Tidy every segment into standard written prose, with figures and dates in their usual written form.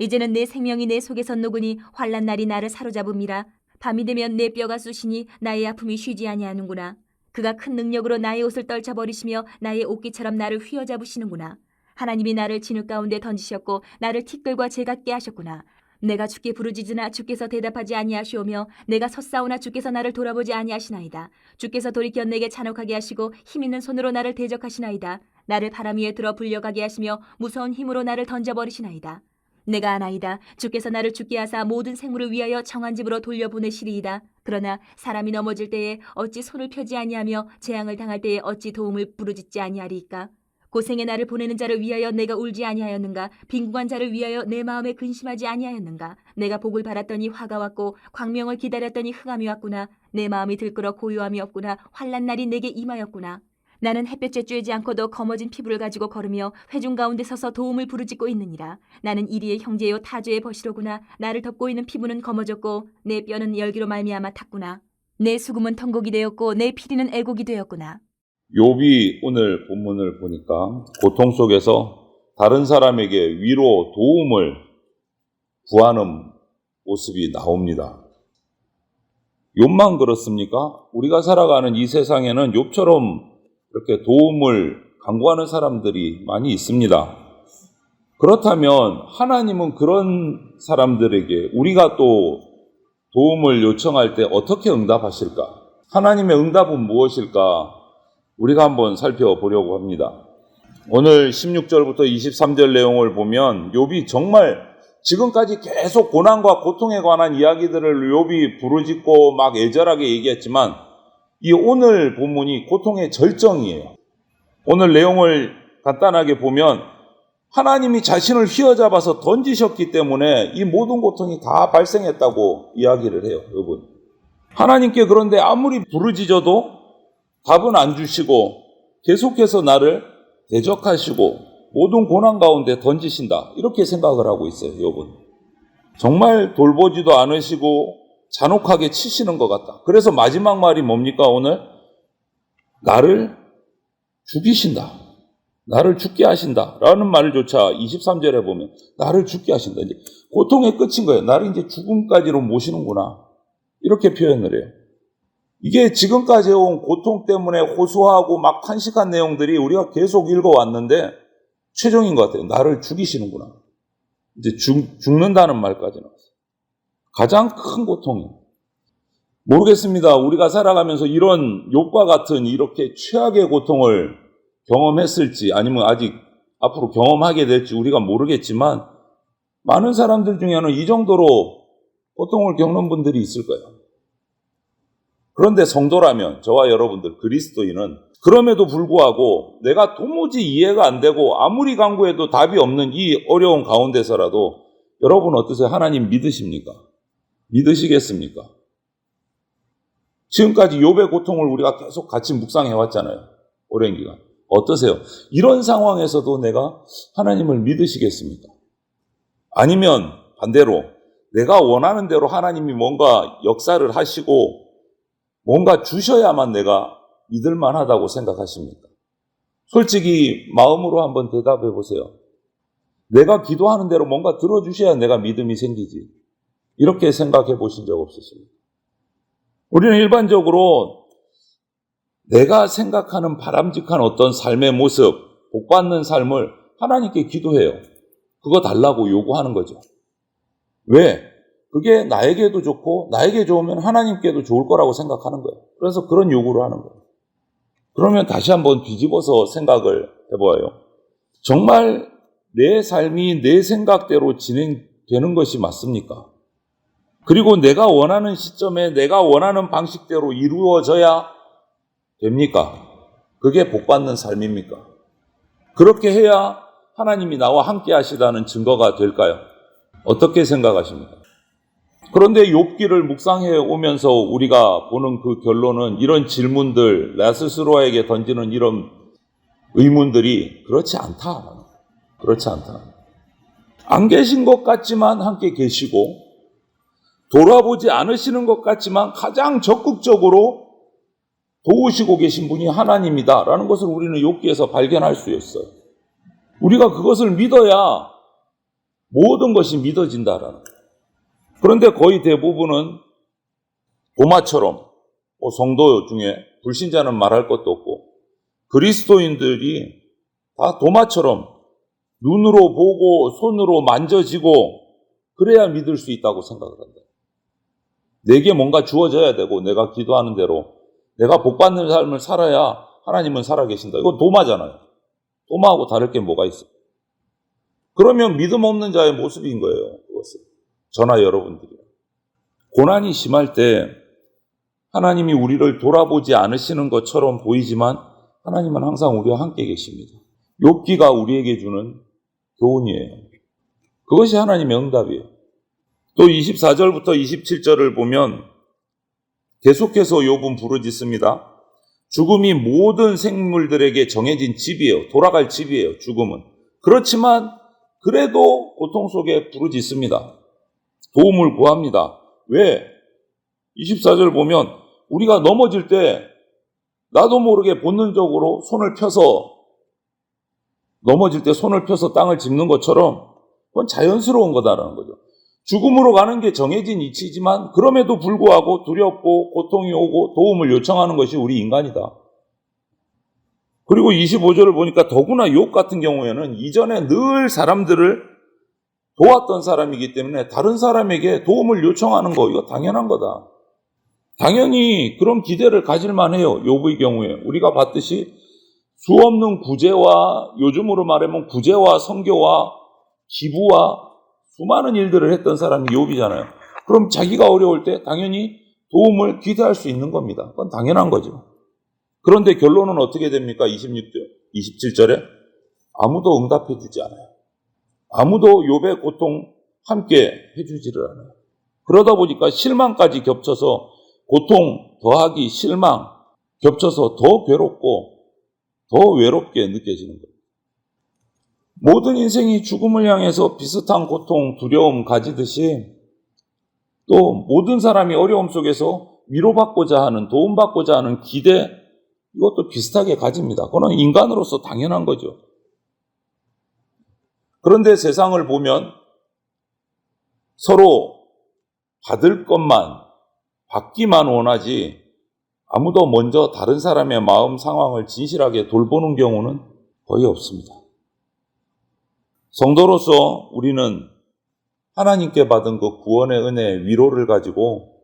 이제는 내 생명이 내 속에서 녹으니 환난 날이 나를 사로잡음이라. 밤이 되면 내 뼈가 쑤시니 나의 아픔이 쉬지 아니하는구나. 그가 큰 능력으로 나의 옷을 떨쳐버리시며 나의 옷깃처럼 나를 휘어잡으시는구나. 하나님이 나를 진흙 가운데 던지셨고 나를 티끌과 재 같게 하셨구나. 내가 주께 부르짖으나 주께서 대답하지 아니하시오며 내가 섰사오나 주께서 나를 돌아보지 아니하시나이다. 주께서 돌이켜 내게 잔혹하게 하시고 힘있는 손으로 나를 대적하시나이다. 나를 바람 위에 들어 불려가게 하시며 무서운 힘으로 나를 던져버리시나이다. 내가 아나이다. 주께서 나를 죽게 하사 모든 생물을 위하여 정한 집으로 돌려보내시리이다. 그러나 사람이 넘어질 때에 어찌 손을 펴지 아니하며 재앙을 당할 때에 어찌 도움을 부르짖지 아니하리이까. 고생의 나를 보내는 자를 위하여 내가 울지 아니하였는가. 빈궁한 자를 위하여 내 마음에 근심하지 아니하였는가. 내가 복을 바랐더니 화가 왔고 광명을 기다렸더니 흑암이 왔구나. 내 마음이 들끓어 고요함이 없구나. 환난 날이 내게 임하였구나. 나는 햇볕에 쬐지 않고도 검어진 피부를 가지고 걸으며 회중 가운데 서서 도움을 부르짖고 있느니라. 나는 이리의 형제요 타조의 벗이로구나. 나를 덮고 있는 피부는 검어졌고 내 뼈는 열기로 말미암아 탔구나. 내 수금은 텅곡이 되었고 내 피리는 애곡이 되었구나. 욥이 오늘 본문을 보니까 고통 속에서 다른 사람에게 위로 도움을 구하는 모습이 나옵니다. 욥만 그렇습니까? 우리가 살아가는 이 세상에는 욥처럼 이렇게 도움을 간구하는 사람들이 많이 있습니다. 그렇다면 하나님은 그런 사람들에게 우리가 또 도움을 요청할 때 어떻게 응답하실까? 하나님의 응답은 무엇일까? 우리가 한번 살펴보려고 합니다. 오늘 16절부터 23절 내용을 보면 욥이 정말 지금까지 계속 고난과 고통에 관한 이야기들을 욥이 부르짖고 막 애절하게 얘기했지만 이 오늘 본문이 고통의 절정이에요. 오늘 내용을 간단하게 보면 하나님이 자신을 휘어잡아서 던지셨기 때문에 이 모든 고통이 다 발생했다고 이야기를 해요. 여러분, 하나님께 그런데 아무리 부르짖어도 답은 안 주시고 계속해서 나를 대적하시고 모든 고난 가운데 던지신다, 이렇게 생각을 하고 있어요. 여러분, 정말 돌보지도 않으시고 잔혹하게 치시는 것 같다. 그래서 마지막 말이 뭡니까? 오늘 나를 죽이신다, 나를 죽게 하신다 라는 말조차 23절에 보면 나를 죽게 하신다. 이제 고통의 끝인 거예요. 나를 이제 죽음까지로 모시는구나, 이렇게 표현을 해요. 이게 지금까지 온 고통 때문에 호소하고 막 탄식한 내용들이 우리가 계속 읽어왔는데 최종인 것 같아요. 나를 죽이시는구나. 이제 죽는다는 말까지 나왔어요. 가장 큰 고통이에요. 모르겠습니다. 우리가 살아가면서 이런 욥과 같은 이렇게 최악의 고통을 경험했을지 아니면 아직 앞으로 경험하게 될지 우리가 모르겠지만 많은 사람들 중에는 이 정도로 고통을 겪는 분들이 있을 거예요. 그런데 성도라면, 저와 여러분들 그리스도인은 그럼에도 불구하고 내가 도무지 이해가 안 되고 아무리 간구해도 답이 없는 이 어려운 가운데서라도 여러분 어떠세요? 하나님 믿으십니까? 믿으시겠습니까? 지금까지 욥의 고통을 우리가 계속 같이 묵상해 왔잖아요. 오랜 기간. 어떠세요? 이런 상황에서도 내가 하나님을 믿으시겠습니까? 아니면 반대로 내가 원하는 대로 하나님이 뭔가 역사를 하시고 뭔가 주셔야만 내가 믿을 만하다고 생각하십니까? 솔직히 마음으로 한번 대답해 보세요. 내가 기도하는 대로 뭔가 들어주셔야 내가 믿음이 생기지, 이렇게 생각해 보신 적 없으십니까? 우리는 일반적으로 내가 생각하는 바람직한 어떤 삶의 모습, 복받는 삶을 하나님께 기도해요. 그거 달라고 요구하는 거죠. 왜? 그게 나에게도 좋고 나에게 좋으면 하나님께도 좋을 거라고 생각하는 거예요. 그래서 그런 요구를 하는 거예요. 그러면 다시 한번 뒤집어서 생각을 해봐요. 정말 내 삶이 내 생각대로 진행되는 것이 맞습니까? 그리고 내가 원하는 시점에 내가 원하는 방식대로 이루어져야 됩니까? 그게 복받는 삶입니까? 그렇게 해야 하나님이 나와 함께 하시다는 증거가 될까요? 어떻게 생각하십니까? 그런데 욥기를 묵상해 오면서 우리가 보는 그 결론은 이런 질문들, 나 스스로에게 던지는 이런 의문들이 그렇지 않다. 그렇지 않다. 안 계신 것 같지만 함께 계시고 돌아보지 않으시는 것 같지만 가장 적극적으로 도우시고 계신 분이 하나님이다라는 것을 우리는 욥기에서 발견할 수 있어요. 우리가 그것을 믿어야 모든 것이 믿어진다라는 거예요. 그런데 거의 대부분은 도마처럼 성도 중에 불신자는 말할 것도 없고 그리스도인들이 다 도마처럼 눈으로 보고 손으로 만져지고 그래야 믿을 수 있다고 생각을 한다. 내게 뭔가 주어져야 되고 내가 기도하는 대로 내가 복받는 삶을 살아야 하나님은 살아계신다. 이건 도마잖아요. 도마하고 다를 게 뭐가 있어요? 그러면 믿음 없는 자의 모습인 거예요. 그것은. 저나 여러분들이. 고난이 심할 때 하나님이 우리를 돌아보지 않으시는 것처럼 보이지만 하나님은 항상 우리와 함께 계십니다. 욥기가 우리에게 주는 교훈이에요. 그것이 하나님의 응답이에요. 또 24절부터 27절을 보면 계속해서 욥은 부르짖습니다. 죽음이 모든 생물들에게 정해진 집이에요. 돌아갈 집이에요. 죽음은. 그렇지만 그래도 고통 속에 부르짖습니다. 도움을 구합니다. 왜? 24절 보면 우리가 넘어질 때 나도 모르게 본능적으로 손을 펴서 넘어질 때 손을 펴서 땅을 짚는 것처럼 그건 자연스러운 거다라는 거죠. 죽음으로 가는 게 정해진 이치지만 그럼에도 불구하고 두렵고 고통이 오고 도움을 요청하는 것이 우리 인간이다. 그리고 25절을 보니까 더구나 욥 같은 경우에는 이전에 늘 사람들을 도왔던 사람이기 때문에 다른 사람에게 도움을 요청하는 거 이거 당연한 거다. 당연히 그런 기대를 가질 만해요. 욥의 경우에 우리가 봤듯이 수없는 구제와 요즘으로 말하면 구제와 선교와 기부와 수많은 일들을 했던 사람이 욥이잖아요. 그럼 자기가 어려울 때 당연히 도움을 기대할 수 있는 겁니다. 그건 당연한 거죠. 그런데 결론은 어떻게 됩니까? 27절에 아무도 응답해 주지 않아요. 아무도 욥의 고통 함께 해주지를 않아요. 그러다 보니까 실망까지 겹쳐서 고통 더하기 실망 겹쳐서 더 괴롭고 더 외롭게 느껴지는 거예요. 모든 인생이 죽음을 향해서 비슷한 고통, 두려움 가지듯이 또 모든 사람이 어려움 속에서 위로받고자 하는, 도움받고자 하는 기대 이것도 비슷하게 가집니다. 그건 인간으로서 당연한 거죠. 그런데 세상을 보면 서로 받을 것만, 받기만 원하지 아무도 먼저 다른 사람의 마음 상황을 진실하게 돌보는 경우는 거의 없습니다. 성도로서 우리는 하나님께 받은 그 구원의 은혜, 위로를 가지고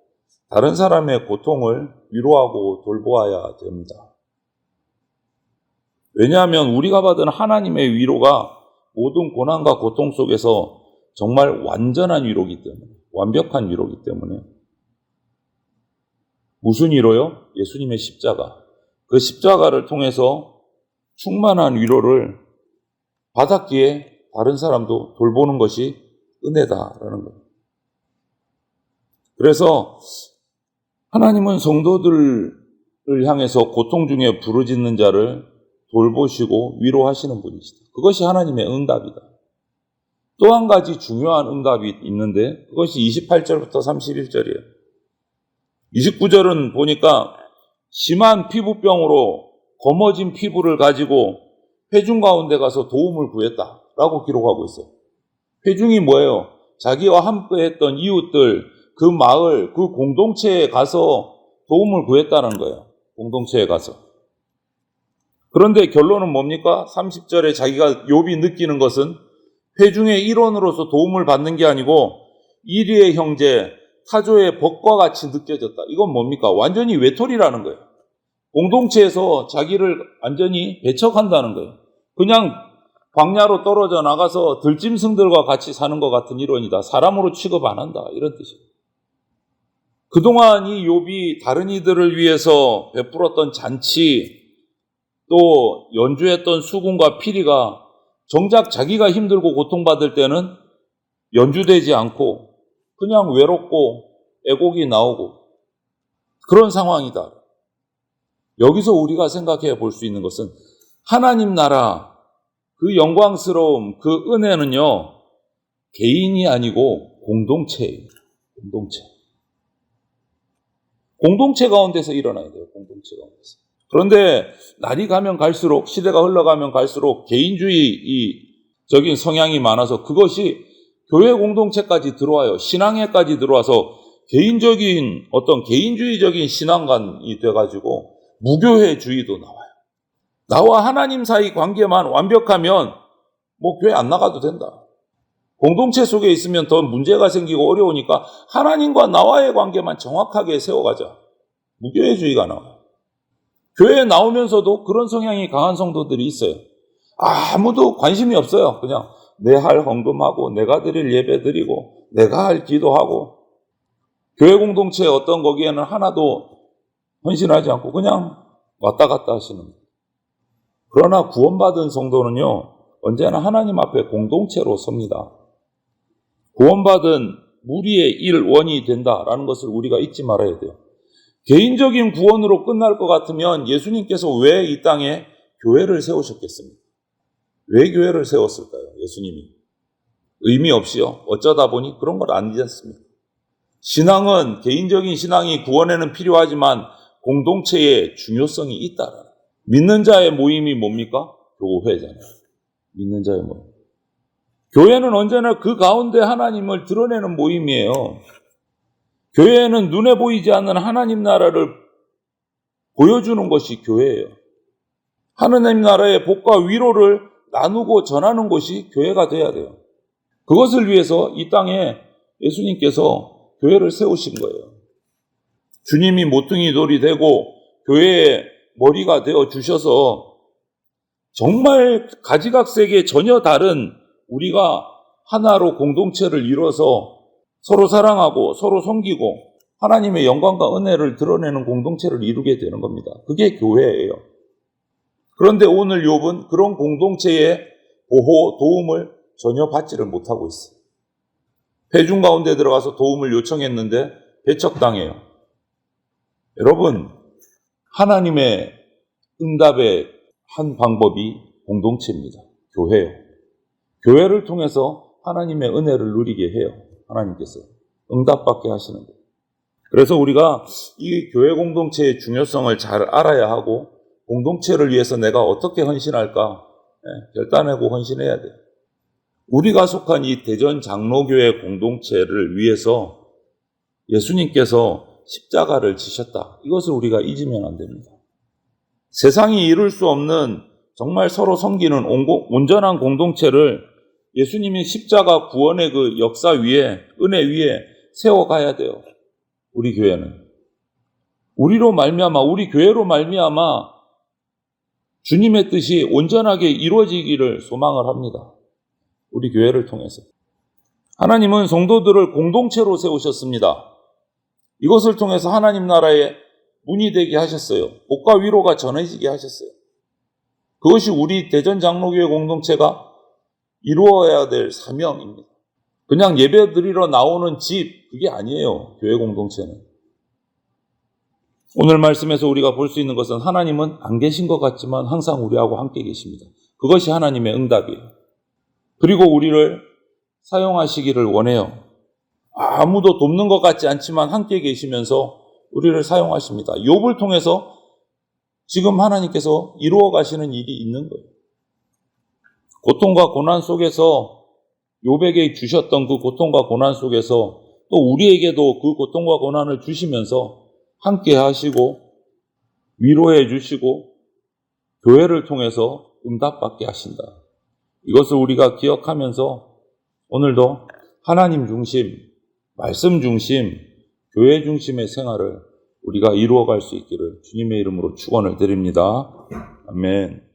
다른 사람의 고통을 위로하고 돌보아야 됩니다. 왜냐하면 우리가 받은 하나님의 위로가 모든 고난과 고통 속에서 정말 완전한 위로이기 때문에, 완벽한 위로이기 때문에 무슨 위로요? 예수님의 십자가. 그 십자가를 통해서 충만한 위로를 받았기에 다른 사람도 돌보는 것이 은혜다라는 거예요. 그래서 하나님은 성도들을 향해서 고통 중에 부르짖는 자를 돌보시고 위로하시는 분이시다. 그것이 하나님의 응답이다. 또 한 가지 중요한 응답이 있는데 그것이 28절부터 31절이에요. 29절은 보니까 심한 피부병으로 검어진 피부를 가지고 회중 가운데 가서 도움을 구했다라고 기록하고 있어요. 회중이 뭐예요? 자기와 함께 했던 이웃들, 그 마을, 그 공동체에 가서 도움을 구했다는 거예요. 공동체에 가서. 그런데 결론은 뭡니까? 30절에 자기가 욥이 느끼는 것은 회중의 일원으로서 도움을 받는 게 아니고 이리의 형제, 타조의 벗과 같이 느껴졌다. 이건 뭡니까? 완전히 외톨이라는 거예요. 공동체에서 자기를 완전히 배척한다는 거예요. 그냥 광야로 떨어져 나가서 들짐승들과 같이 사는 것 같은 일원이다. 사람으로 취급 안 한다. 이런 뜻이에요. 그동안 이 욥이 다른 이들을 위해서 베풀었던 잔치, 또 연주했던 수군과 피리가 정작 자기가 힘들고 고통받을 때는 연주되지 않고 그냥 외롭고 애곡이 나오고 그런 상황이다. 여기서 우리가 생각해 볼 수 있는 것은 하나님 나라 그 영광스러움, 그 은혜는요 개인이 아니고 공동체예요. 공동체 가운데서 일어나야 돼요. 공동체 가운데서. 그런데 날이 가면 갈수록, 시대가 흘러가면 갈수록 개인주의적인 성향이 많아서 그것이 교회 공동체까지 들어와요. 신앙회까지 들어와서 개인주의적인 신앙관이 돼가지고 무교회주의도 나와요. 나와 하나님 사이 관계만 완벽하면 교회 안 나가도 된다. 공동체 속에 있으면 더 문제가 생기고 어려우니까 하나님과 나와의 관계만 정확하게 세워가자. 무교회주의가 나와요. 교회에 나오면서도 그런 성향이 강한 성도들이 있어요. 아무도 관심이 없어요. 그냥 내 할 헌금하고 내가 드릴 예배 드리고 내가 할 기도하고 교회 공동체의 어떤 거기에는 하나도 헌신하지 않고 그냥 왔다 갔다 하시는 거예요. 그러나 구원받은 성도는요, 언제나 하나님 앞에 공동체로 섭니다. 구원받은 무리의 일원이 된다라는 것을 우리가 잊지 말아야 돼요. 개인적인 구원으로 끝날 것 같으면 예수님께서 왜 이 땅에 교회를 세우셨겠습니까? 왜 교회를 세웠을까요? 예수님이. 의미 없이요. 어쩌다 보니 그런 걸 아니지 않습니까? 신앙은, 개인적인 신앙이 구원에는 필요하지만 공동체의 중요성이 있다라. 믿는 자의 모임이 뭡니까? 교회잖아요. 믿는 자의 모임. 교회는 언제나 그 가운데 하나님을 드러내는 모임이에요. 교회에는 눈에 보이지 않는 하나님 나라를 보여주는 것이 교회예요. 하나님 나라의 복과 위로를 나누고 전하는 것이 교회가 돼야 돼요. 그것을 위해서 이 땅에 예수님께서 교회를 세우신 거예요. 주님이 모퉁이 돌이 되고 교회의 머리가 되어 주셔서 정말 가지각색의 전혀 다른 우리가 하나로 공동체를 이뤄서 서로 사랑하고 서로 섬기고 하나님의 영광과 은혜를 드러내는 공동체를 이루게 되는 겁니다. 그게 교회예요. 그런데 오늘 욥은 그런 공동체의 보호, 도움을 전혀 받지를 못하고 있어요. 회중 가운데 들어가서 도움을 요청했는데 배척당해요. 여러분, 하나님의 응답의 한 방법이 공동체입니다. 교회예요. 교회를 통해서 하나님의 은혜를 누리게 해요. 하나님께서 응답받게 하시는 거예요. 그래서 우리가 이 교회 공동체의 중요성을 잘 알아야 하고 공동체를 위해서 내가 어떻게 헌신할까 결단하고 헌신해야 돼요. 우리가 속한 이 대전 장로교회 공동체를 위해서 예수님께서 십자가를 지셨다. 이것을 우리가 잊으면 안 됩니다. 세상이 이룰 수 없는 정말 서로 섬기는 온전한 공동체를 예수님이 십자가 구원의 그 역사 위에, 은혜 위에 세워가야 돼요. 우리 교회는. 우리로 말미암아, 우리 교회로 말미암아 주님의 뜻이 온전하게 이루어지기를 소망을 합니다. 우리 교회를 통해서. 하나님은 성도들을 공동체로 세우셨습니다. 이것을 통해서 하나님 나라의 문이 되게 하셨어요. 복과 위로가 전해지게 하셨어요. 그것이 우리 대전 장로교회 공동체가 이루어야 될 사명입니다. 그냥 예배 드리러 나오는 집, 그게 아니에요. 교회 공동체는. 오늘 말씀에서 우리가 볼 수 있는 것은 하나님은 안 계신 것 같지만 항상 우리하고 함께 계십니다. 그것이 하나님의 응답이에요. 그리고 우리를 사용하시기를 원해요. 아무도 돕는 것 같지 않지만 함께 계시면서 우리를 사용하십니다. 욥을 통해서 지금 하나님께서 이루어 가시는 일이 있는 거예요. 고통과 고난 속에서 욥에게 주셨던 그 고통과 고난 속에서 또 우리에게도 그 고통과 고난을 주시면서 함께 하시고 위로해 주시고 교회를 통해서 응답받게 하신다. 이것을 우리가 기억하면서 오늘도 하나님 중심, 말씀 중심, 교회 중심의 생활을 우리가 이루어갈 수 있기를 주님의 이름으로 축원을 드립니다. 아멘.